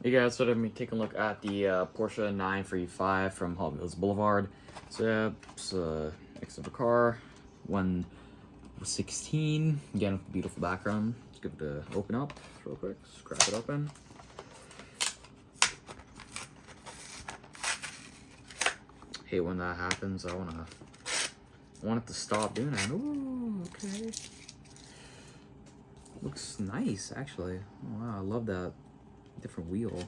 Hey guys, so let me take a look at the Porsche 935 from Hot Wheels Boulevard. So yeah, it's next to the car, 116. Again, with a beautiful background. Let's give it a open up real quick. Just crack it open. Hate when that happens. I want it to stop doing that. Ooh, okay. Looks nice, actually. Oh, wow, I love that different wheel.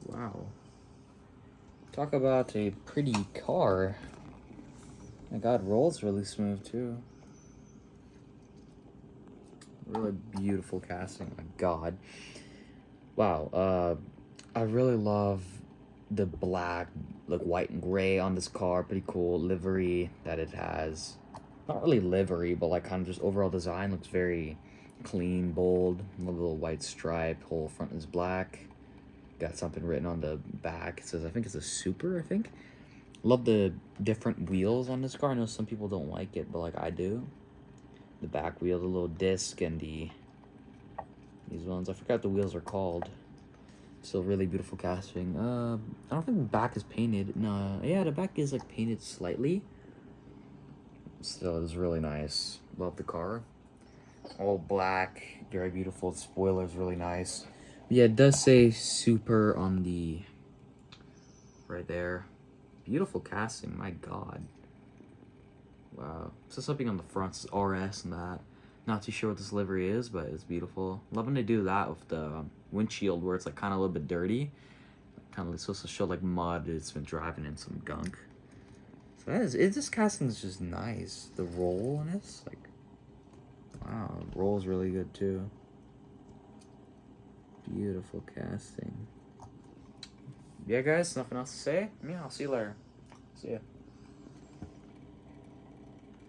Wow. Talk about a pretty car. My god, rolls really smooth too. Really beautiful casting, my god. Wow, I really love the black, like white and gray on this car. Pretty cool livery that it has. Not really livery, but like kind of just overall design looks very clean, bold. A little white stripe, whole front is black. Got something written on the back. It says, I think it's a Super, I think. Love the different wheels on this car. I know some people don't like it, but like I do. The back wheel, the little disc, and these ones. I forgot the wheels are called. Still really beautiful casting. I don't think the back is painted. No, yeah, the back is like painted slightly. Still, it's really nice. Love the car. All black, very beautiful. The spoiler's really nice. But yeah, it does say Super on the right there. Beautiful casting, my god. Wow. So something on the front is RS and that. Not too sure what this livery is, but it's beautiful. Loving to do that with the windshield where it's like kind of a little bit dirty. Kind of supposed to show like mud. It's been driving in some gunk. So this casting is just nice. The roll on this, like, wow, the roll's really good too. Beautiful casting. Yeah, guys, nothing else to say. Yeah, I'll see you later. See ya.